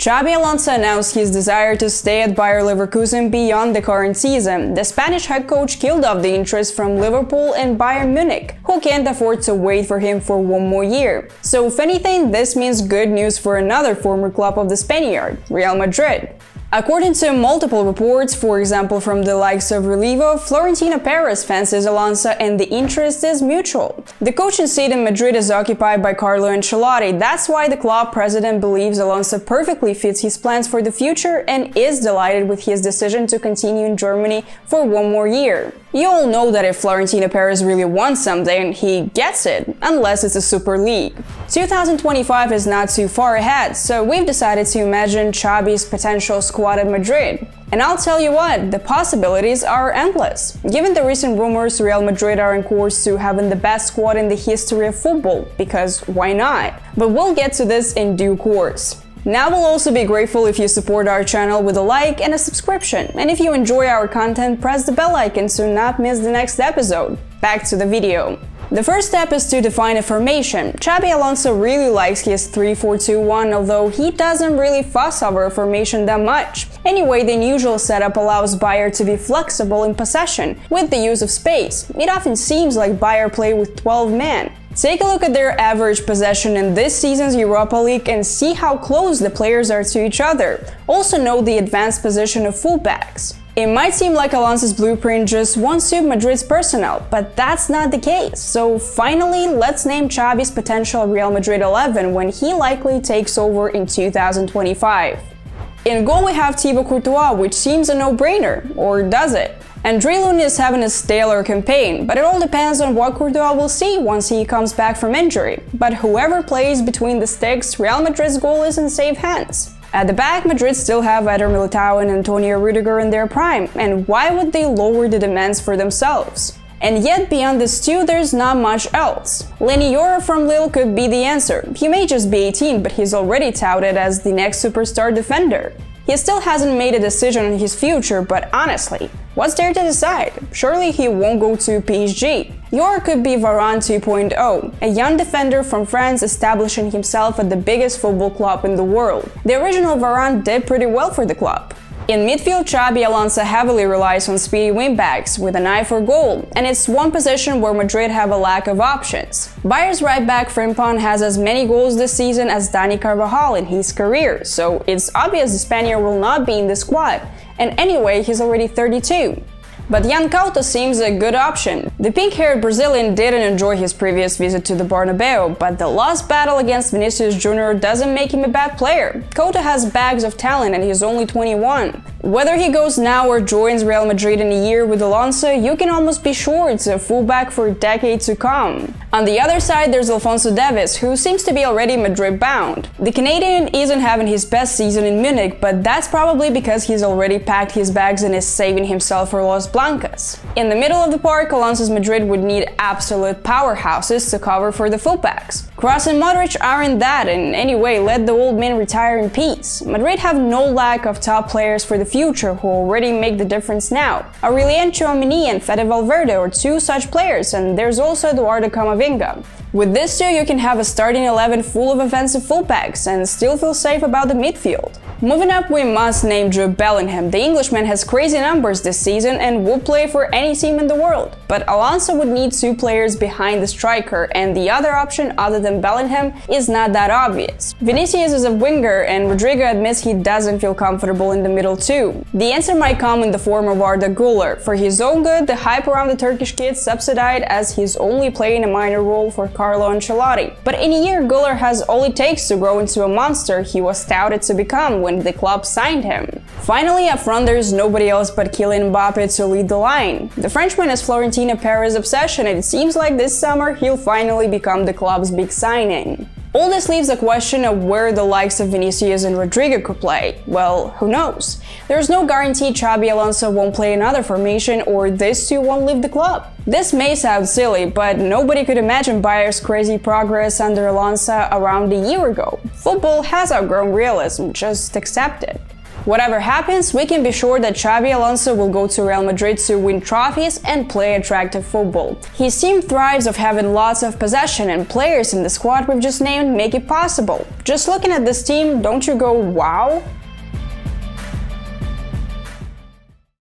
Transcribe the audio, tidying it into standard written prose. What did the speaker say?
Xabi Alonso announced his desire to stay at Bayer Leverkusen beyond the current season. The Spanish head coach killed off the interest from Liverpool and Bayern Munich, who can't afford to wait for him for one more year. So if anything, this means good news for another former club of the Spaniard, Real Madrid. According to multiple reports, for example from the likes of Relevo, Florentino Perez fancies Alonso and the interest is mutual. The coaching seat in Madrid is occupied by Carlo Ancelotti. That's why the club president believes Alonso perfectly fits his plans for the future and is delighted with his decision to continue in Germany for one more year. You all know that if Florentino Perez really wants something, he gets it, unless it's a Super League. 2025 is not too far ahead, so we've decided to imagine Xabi's potential squad at Madrid. And I'll tell you what, the possibilities are endless. Given the recent rumors, Real Madrid are on course to having the best squad in the history of football, because why not? But we'll get to this in due course. Now we'll also be grateful if you support our channel with a like and a subscription, and if you enjoy our content, press the bell icon to not miss the next episode. Back to the video. The first step is to define a formation. Xabi Alonso really likes his 3-4-2-1, although he doesn't really fuss over a formation that much. Anyway, the unusual setup allows Bayer to be flexible in possession, with the use of space. It often seems like Bayer play with 12 men. Take a look at their average possession in this season's Europa League and see how close the players are to each other. Also note the advanced position of fullbacks. It might seem like Alonso's blueprint just won't suit Madrid's personnel, but that's not the case. So finally, let's name Xabi's potential Real Madrid 11 when he likely takes over in 2025. In goal we have Thibaut Courtois, which seems a no-brainer, or does it? Andre Lunin is having a stellar campaign, but it all depends on what Courtois will see once he comes back from injury. But whoever plays between the sticks, Real Madrid's goal is in safe hands. At the back, Madrid still have Eder Militao and Antonio Rudiger in their prime, and why would they lower the demands for themselves? And yet, beyond this two, there's not much else. Lenny Yoro from Lille could be the answer. He may just be 18, but he's already touted as the next superstar defender. He still hasn't made a decision on his future, but honestly, what's there to decide? Surely he won't go to PSG. Yoro could be Varane 2.0, a young defender from France establishing himself at the biggest football club in the world. The original Varane did pretty well for the club. In midfield, Xabi Alonso heavily relies on speedy wingbacks with an eye for goal, and it's one position where Madrid have a lack of options. Bayer's right back Frimpong has as many goals this season as Dani Carvajal in his career, so it's obvious the Spaniard will not be in the squad, and anyway, he's already 32. But Jan Couto seems a good option. The pink-haired Brazilian didn't enjoy his previous visit to the Bernabeu, but the lost battle against Vinicius Jr. doesn't make him a bad player. Couto has bags of talent and he's only 21. Whether he goes now or joins Real Madrid in a year with Alonso, you can almost be sure it's a fullback for a decade to come. On the other side, there's Alphonso Davies, who seems to be already Madrid-bound. The Canadian isn't having his best season in Munich, but that's probably because he's already packed his bags and is saving himself for Los Blancas. In the middle of the park, Alonso's Madrid would need absolute powerhouses to cover for the fullbacks. Kroos and Modric aren't that, and anyway, let the old men retire in peace. Madrid have no lack of top players for the future who already make the difference now. Aurelien Tchouaméni and Fede Valverde are two such players, and there's also Eduardo Camavinga. With this two, you can have a starting 11 full of offensive fullbacks and still feel safe about the midfield. Moving up, we must name Jude Bellingham. The Englishman has crazy numbers this season and would play for any team in the world. But Alonso would need two players behind the striker, and the other option other than Bellingham is not that obvious. Vinicius is a winger, and Rodrigo admits he doesn't feel comfortable in the middle too. The answer might come in the form of Arda Güler. For his own good, the hype around the Turkish kid subsidized as he's only playing a minor role for Carlo Ancelotti. But in a year, Güler has all it takes to grow into a monster he was touted to become when the club signed him. Finally, up front there's nobody else but Kylian Mbappe to lead the line. The Frenchman is Florentino Perez's obsession, and it seems like this summer he'll finally become the club's big signing. All this leaves the question of where the likes of Vinicius and Rodrigo could play. Well, who knows? There's no guarantee Xabi Alonso won't play another formation or these two won't leave the club. This may sound silly, but nobody could imagine Bayer's crazy progress under Alonso around a year ago. Football has outgrown realism, just accept it. Whatever happens, we can be sure that Xabi Alonso will go to Real Madrid to win trophies and play attractive football. His team thrives of having lots of possession, and players in the squad we've just named make it possible. Just looking at this team, don't you go, wow?